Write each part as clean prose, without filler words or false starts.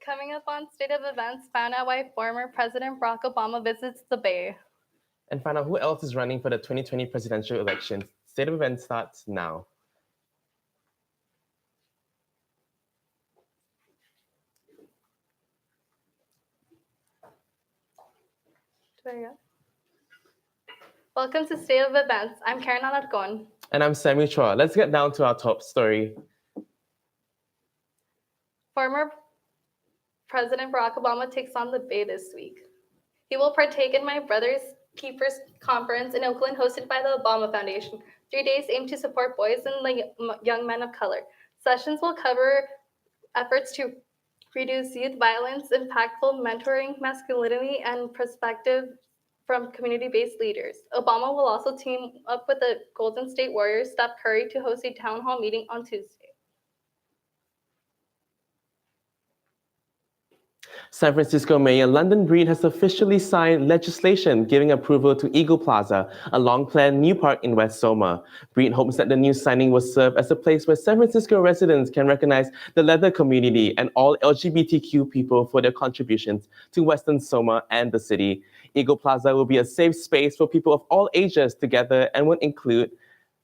coming up on State of Events, found out why former President Barack Obama visits the Bay. And find out who else is running for the 2020 presidential elections. State of Events starts now. Welcome to State of Events. I'm Karen Alarcon. And I'm Sammy Chua. Let's get down to our top story. Former President Barack Obama takes on the Bay this week. He will partake in My Brother's Keepers Conference in Oakland, hosted by the Obama Foundation. 3 days aim to support boys and young men of color. Sessions will cover efforts to reduce youth violence, impactful mentoring, masculinity, and perspective from community-based leaders. Obama will also team up with the Golden State Warriors, Steph Curry, to host a town hall meeting on Tuesday. San Francisco Mayor London Breed has officially signed legislation giving approval to Eagle Plaza, a long-planned new park in West Soma. Breed hopes that the new signing will serve as a place where San Francisco residents can recognize the leather community and all LGBTQ people for their contributions to Western Soma and the city. Eagle Plaza will be a safe space for people of all ages to gather and will include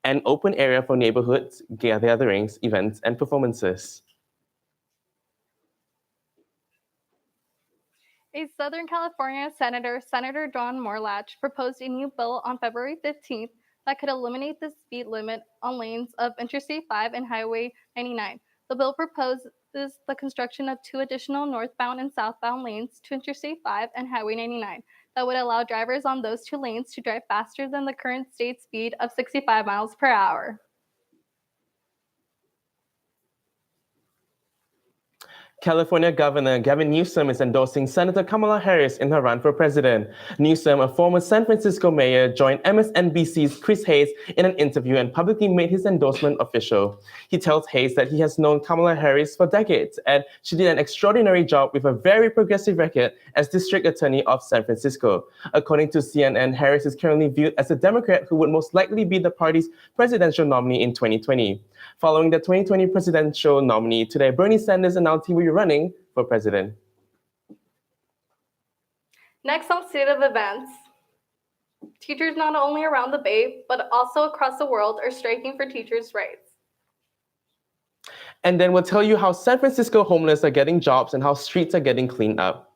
an open area for neighborhoods, gatherings, events, and performances. A Southern California senator, Senator John Morlach, proposed a new bill on February 15th that could eliminate the speed limit on lanes of Interstate 5 and Highway 99. The bill proposes the construction of 2 additional northbound and southbound lanes to Interstate 5 and Highway 99 that would allow drivers on those 2 lanes to drive faster than the current state speed of 65 miles per hour. California Governor Gavin Newsom is endorsing Senator Kamala Harris in her run for president. Newsom, a former San Francisco mayor, joined MSNBC's Chris Hayes in an interview and publicly made his endorsement official. He tells Hayes that he has known Kamala Harris for decades, and she did an extraordinary job with a very progressive record as District Attorney of San Francisco. According to CNN, Harris is currently viewed as a Democrat who would most likely be the party's presidential nominee in 2020. Following the 2020 presidential nominee, today Bernie Sanders announced he will be running for president. Next on State of Events, teachers not only around the Bay, but also across the world are striking for teachers' rights. And then we'll tell you how San Francisco homeless are getting jobs and how streets are getting cleaned up.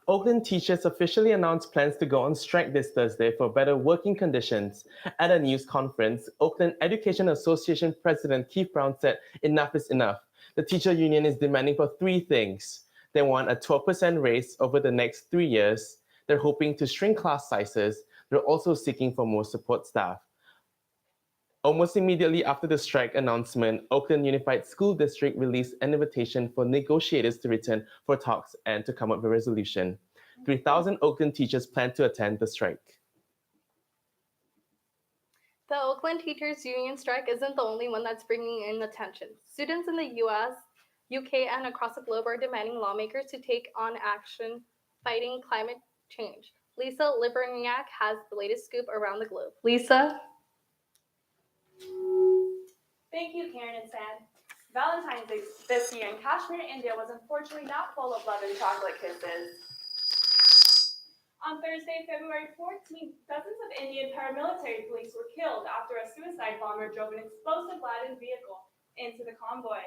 Oakland teachers officially announced plans to go on strike this Thursday for better working conditions. At a news conference, Oakland Education Association President Keith Brown said enough is enough. The teacher union is demanding for three things. They want a 12% raise over the next 3 years. They're hoping to shrink class sizes. They're also seeking for more support staff. Almost immediately after the strike announcement, Oakland Unified School District released an invitation for negotiators to return for talks and to come up with a resolution. 3,000 Oakland teachers plan to attend the strike. The Oakland Teachers Union strike isn't the only one that's bringing in attention. Students in the US, UK, and across the globe are demanding lawmakers to take on action fighting climate change. Lisa Liberniak has the latest scoop around the globe. Lisa? Thank you, Karen and Sam. Valentine's Day this year in Kashmir, India was unfortunately not full of love and chocolate kisses. On Thursday, February 14th, dozens of Indian paramilitary police were killed after a suicide bomber drove an explosive-laden vehicle into the convoy.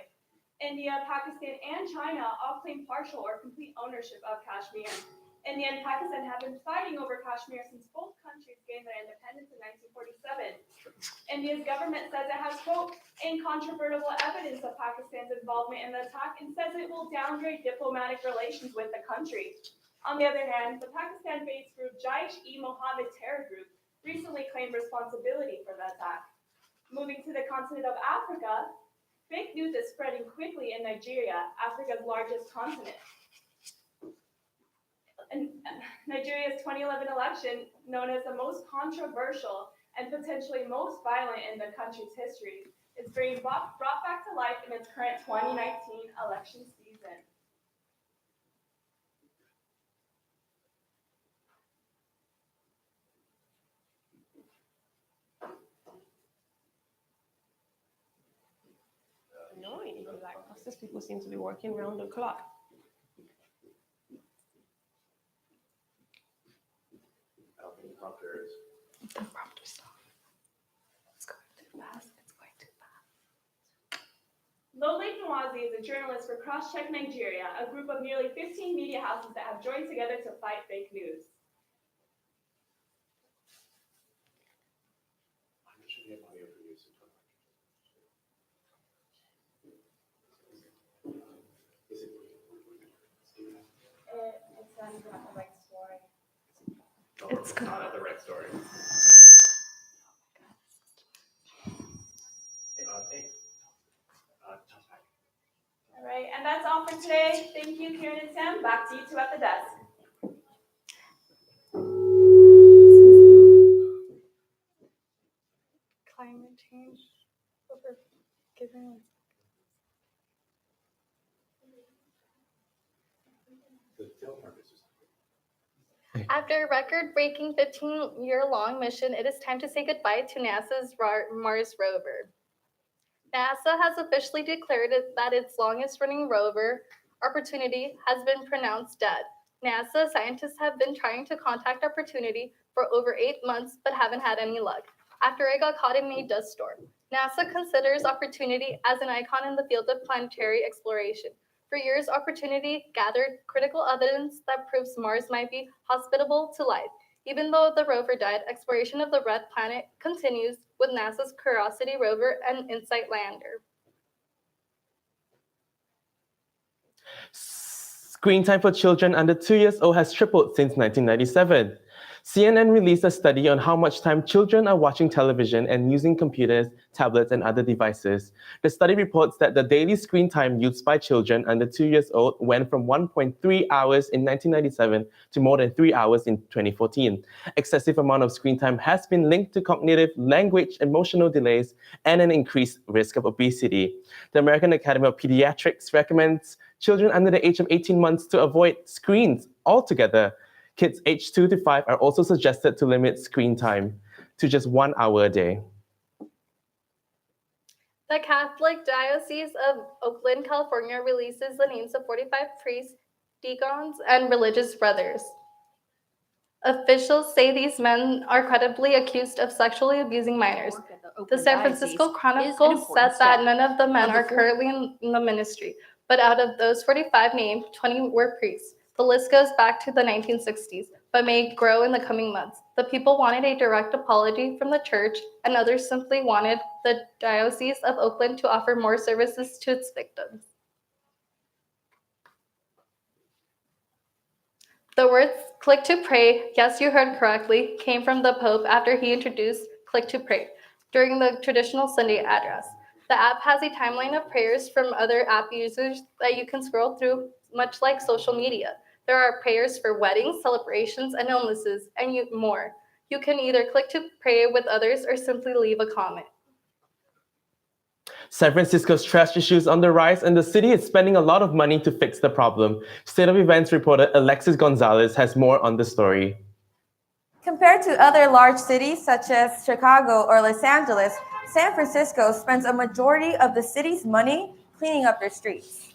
India, Pakistan, and China all claim partial or complete ownership of Kashmir. India and Pakistan have been fighting over Kashmir since both countries gained their independence in 1947. India's government says it has, quote, incontrovertible evidence of Pakistan's involvement in the attack and says it will downgrade diplomatic relations with the country. On the other hand, the Pakistan-based group Jaish-e-Mohammed terror group recently claimed responsibility for the attack. Moving to the continent of Africa, fake news is spreading quickly in Nigeria, Africa's largest continent. And Nigeria's 2011 election, known as the most controversial and potentially most violent in the country's history, is being brought back to life in its current 2019 election season. Annoying, like these people seem to be working round the clock. The prompter stuff. It's going too fast. It's going too fast. Lole Nwazi is a journalist for Crosscheck Nigeria, a group of nearly 15 media houses that have joined together to fight fake news. It's not even the right story. It's good. Not the right story. All right, and that's all for today. Thank you, Karen and Sam. Back to you two at the desk. Climate change over given. After a record-breaking 15-year-long mission, it is time to say goodbye to NASA's Mars rover. NASA has officially declared that its longest-running rover, Opportunity, has been pronounced dead. NASA scientists have been trying to contact Opportunity for over 8 months, but haven't had any luck. After it got caught in a dust storm, NASA considers Opportunity as an icon in the field of planetary exploration. For years, Opportunity gathered critical evidence that proves Mars might be hospitable to life. Even though the rover died, exploration of the red planet continues with NASA's Curiosity rover and InSight lander. Screen time for children under 2 years old has tripled since 1997. CNN released a study on how much time children are watching television and using computers, tablets, and other devices. The study reports that the daily screen time used by children under 2 years old went from 1.3 hours in 1997 to more than 3 hours in 2014. Excessive amount of screen time has been linked to cognitive, language, emotional delays, and an increased risk of obesity. The American Academy of Pediatrics recommends children under the age of 18 months to avoid screens altogether. Kids aged 2 to 5 are also suggested to limit screen time to just 1 hour a day. The Catholic Diocese of Oakland, California releases the names of 45 priests, deacons, and religious brothers. Officials say these men are credibly accused of sexually abusing minors. The San Francisco Chronicle said that none of the men are currently in the ministry, but out of those 45 named, 20 were priests. The list goes back to the 1960s, but may grow in the coming months. The people wanted a direct apology from the church, and others simply wanted the Diocese of Oakland to offer more services to its victims. The words click to pray, yes, you heard correctly, came from the Pope after he introduced click to pray during the traditional Sunday address. The app has a timeline of prayers from other app users that you can scroll through, much like social media. There are prayers for weddings, celebrations, and illnesses, and more. You can either click to pray with others or simply leave a comment. San Francisco's trash issue is on the rise, and the city is spending a lot of money to fix the problem. State of Events reporter Alexis Gonzalez has more on the story. Compared to other large cities such as Chicago or Los Angeles, San Francisco spends a majority of the city's money cleaning up their streets.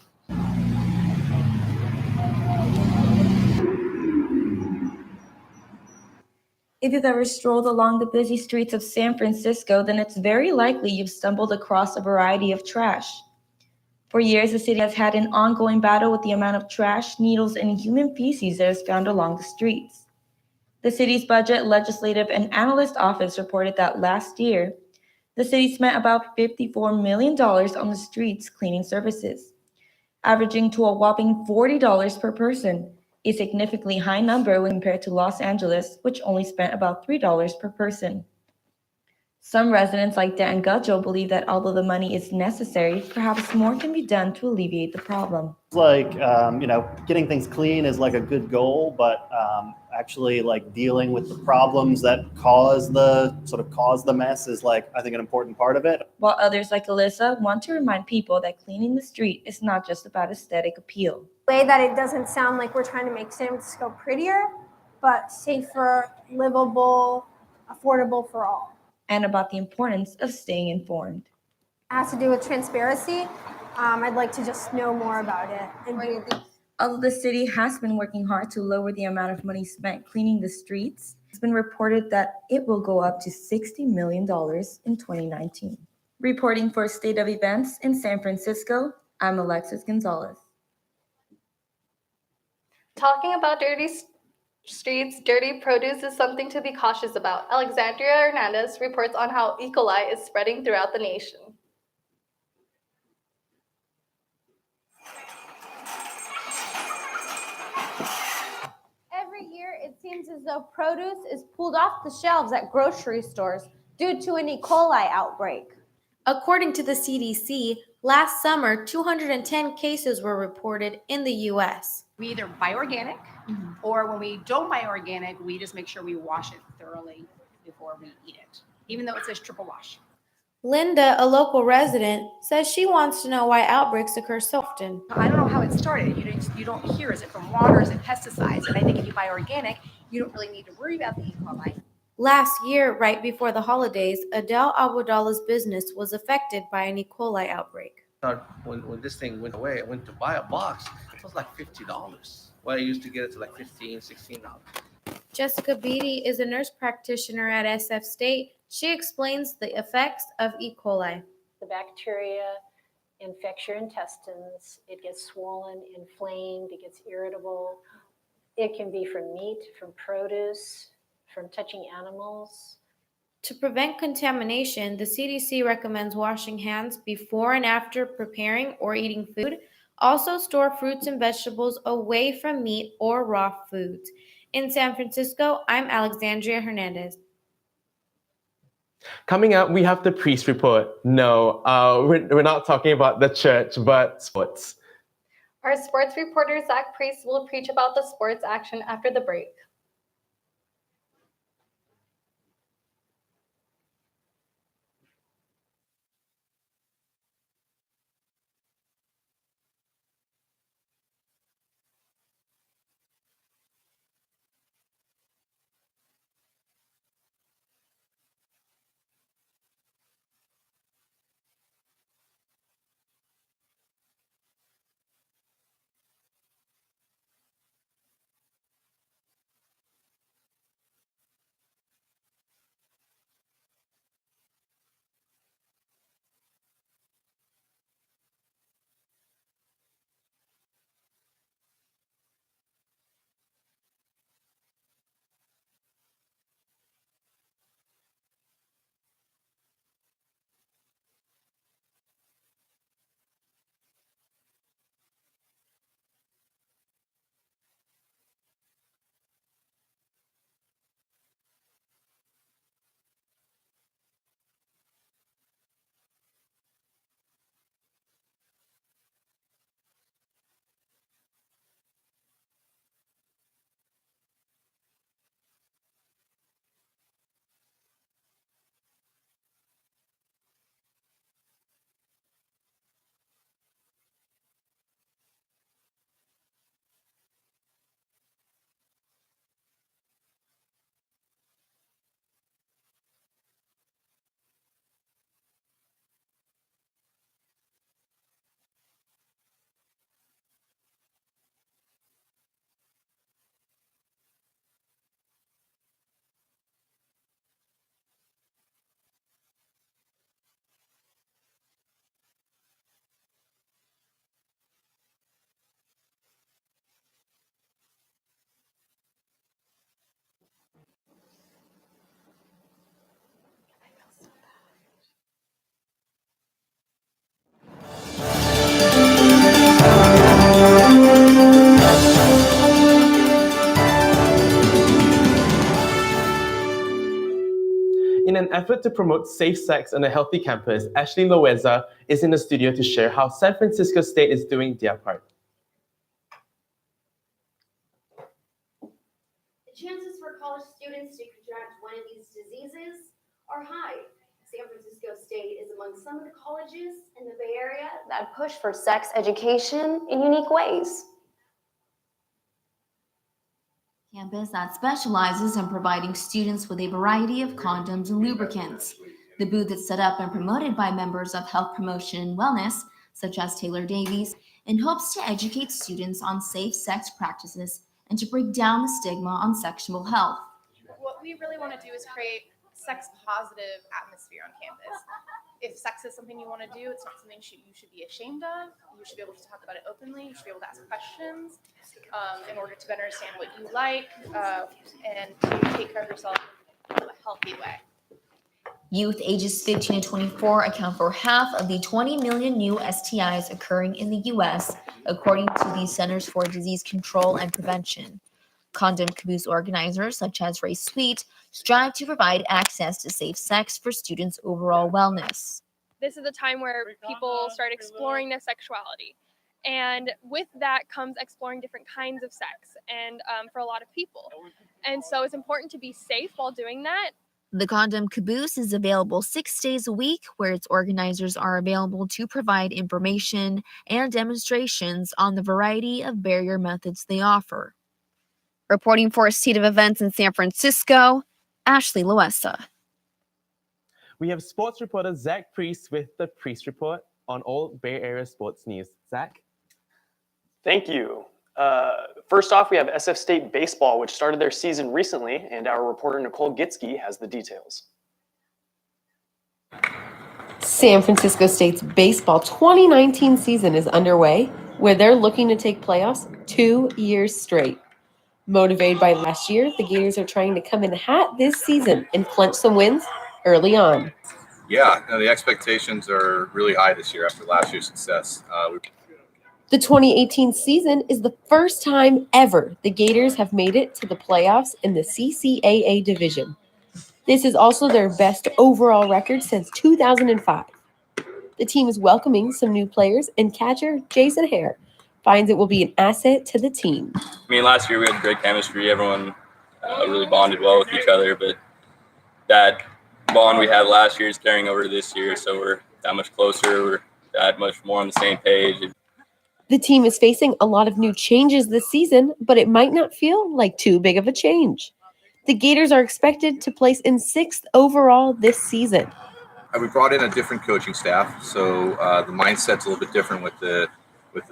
If you've ever strolled along the busy streets of San Francisco, then it's very likely you've stumbled across a variety of trash. For years, the city has had an ongoing battle with the amount of trash, needles, and human feces that is found along the streets. The city's Budget, Legislative, and Analyst Office reported that last year, the city spent about $54 million on the streets cleaning services, averaging to a whopping $40 per person, a significantly high number when compared to Los Angeles, which only spent about $3 per person. Some residents like Dan Gudgel believe that although the money is necessary, perhaps more can be done to alleviate the problem. It's like, getting things clean is like a good goal, but actually like dealing with the problems that cause the mess is like, I think, an important part of it. While others like Alyssa want to remind people that cleaning the street is not just about aesthetic appeal. Way that it doesn't sound like we're trying to make San Francisco prettier, but safer, livable, affordable for all. And about the importance of staying informed. It has to do with transparency. I'd like to just know more about it. Although the city has been working hard to lower the amount of money spent cleaning the streets, it's been reported that it will go up to $60 million in 2019. Reporting for State of Events in San Francisco, I'm Alexis Gonzalez. Talking about dirty streets, dirty produce is something to be cautious about. Alexandria Hernandez reports on how E. coli is spreading throughout the nation. Every year, it seems as though produce is pulled off the shelves at grocery stores due to an E. coli outbreak. According to the CDC, last summer, 210 cases were reported in the U.S. We either buy organic, or when we don't buy organic, we just make sure we wash it thoroughly before we eat it, even though it says triple wash. Linda, a local resident, says she wants to know why outbreaks occur so often. I don't know how it started. You don't hear, is it from water, is it pesticides? And I think if you buy organic, you don't really need to worry about the E. coli. Last year, right before the holidays, Adele Abudalla's business was affected by an E. coli outbreak. When this thing went away, I went to buy a box. It was like $50. Well, I used to get it to like $15, $16. Jessica Beatty is a nurse practitioner at SF State. She explains the effects of E. coli. The bacteria infects your intestines. It gets swollen, inflamed, it gets irritable. It can be from meat, from produce, from touching animals. To prevent contamination, the CDC recommends washing hands before and after preparing or eating food. Also, store fruits and vegetables away from meat or raw foods. In San Francisco, I'm Alexandria Hernandez. Coming up, we have the priest report. No, we're not talking about the church, but sports. Our sports reporter, Zach Priest, will preach about the sports action after the break. an effort to promote safe sex and a healthy campus, Ashley Loaiza is in the studio to share how San Francisco State is doing their part. The chances for college students to contract one of these diseases are high. San Francisco State is among some of the colleges in the Bay Area that push for sex education in unique ways. Campus that specializes in providing students with a variety of condoms and lubricants. The booth is set up and promoted by members of health promotion and wellness, such as Taylor Davies, in hopes to educate students on safe sex practices and to break down the stigma on sexual health. What we really want to do is create a sex-positive atmosphere on campus. If sex is something you want to do, it's not something you should be ashamed of. You should be able to talk about it openly. You should be able to ask questions in order to better understand what you like and to take care of yourself in a healthy way. Youth ages 15 to 24 account for half of the 20 million new STIs occurring in the U.S., according to the Centers for Disease Control and Prevention. Condom caboose organizers such as Ray Sweet strive to provide access to safe sex for students' overall wellness. This is a time where people start exploring their sexuality. And with that comes exploring different kinds of sex and for a lot of people. And so it's important to be safe while doing that. The Condom Caboose is available 6 days a week, where its organizers are available to provide information and demonstrations on the variety of barrier methods they offer. Reporting for a State of Events in San Francisco, Ashley Loaiza. We have sports reporter Zach Priest with the Priest Report on all Bay Area sports news. Zach? Thank you. First off, we have SF State baseball, which started their season recently, and our reporter Nicole Gitsky has the details. San Francisco State's baseball 2019 season is underway, where they're looking to take playoffs 2 years straight. Motivated by last year, the Gators are trying to come in hot this season and clinch some wins early on. Yeah, the expectations are really high this year after last year's success. The 2018 season is the first time ever the Gators have made it to the playoffs in the CCAA division. This is also their best overall record since 2005. The team is welcoming some new players, and catcher Jason Hare finds it will be an asset to the team. I mean, last year we had great chemistry. Everyone really bonded well with each other, but that bond we had last year is carrying over to this year, so we're that much closer. We're that much more on the same page. The team is facing a lot of new changes this season, but it might not feel like too big of a change. The Gators are expected to place in 6th overall this season. We brought in a different coaching staff, so the mindset's a little bit different with the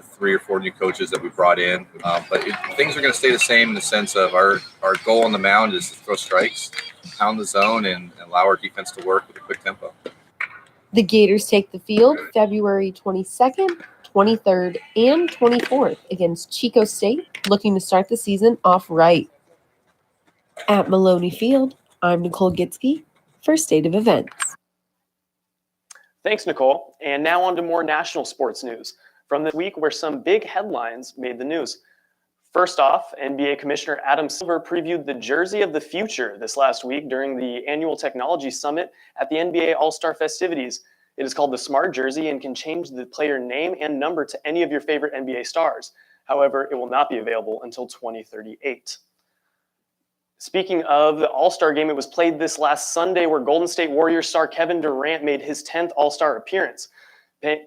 3 or 4 new coaches that we brought in. But things are going to stay the same in the sense of our goal on the mound is to throw strikes, pound the zone, and allow our defense to work with a quick tempo. The Gators take the field February 22nd, 23rd, and 24th against Chico State, looking to start the season off right. At Maloney Field, I'm Nicole Gitsky for State of Events. Thanks, Nicole. And now on to more national sports news from this week where some big headlines made the news. First off, NBA Commissioner Adam Silver previewed the Jersey of the Future this last week during the annual Technology Summit at the NBA All-Star festivities. It is called the Smart Jersey and can change the player name and number to any of your favorite NBA stars. However, it will not be available until 2038. Speaking of the All-Star game, it was played this last Sunday where Golden State Warriors star Kevin Durant made his 10th All-Star appearance.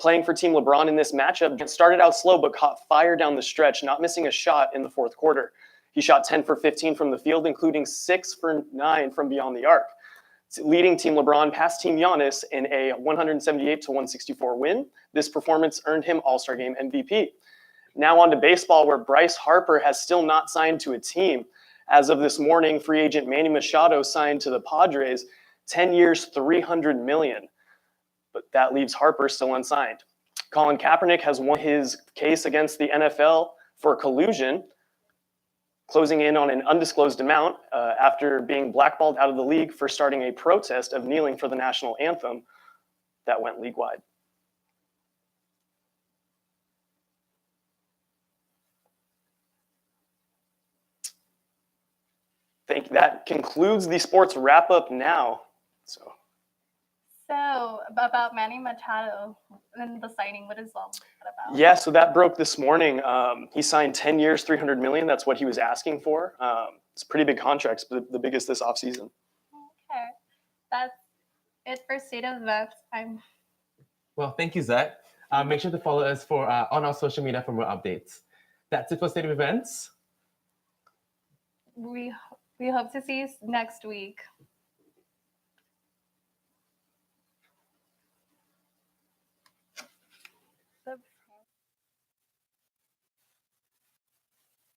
Playing for Team LeBron in this matchup, started out slow but caught fire down the stretch, not missing a shot in the fourth quarter. He shot 10 for 15 from the field, including 6 for 9 from beyond the arc, leading Team LeBron past Team Giannis in a 178-164 win. This performance earned him All-Star Game MVP. Now on to baseball, where Bryce Harper has still not signed to a team. As of this morning, free agent Manny Machado signed to the Padres, 10 years, $300 million. But that leaves Harper still unsigned. Colin Kaepernick has won his case against the NFL for collusion, closing in on an undisclosed amount after being blackballed out of the league for starting a protest of kneeling for the national anthem that went league-wide. That concludes the sports wrap-up now. So So, about Manny Machado and the signing, what is all that about? Yeah, so that broke this morning. He signed 10 years, 300 million. That's what he was asking for. It's pretty big contracts, but the biggest this offseason. Okay, that's it for State of Events. Well, thank you, Zach. Make sure to follow us on our social media for more updates. That's it for State of Events. We hope to see you next week.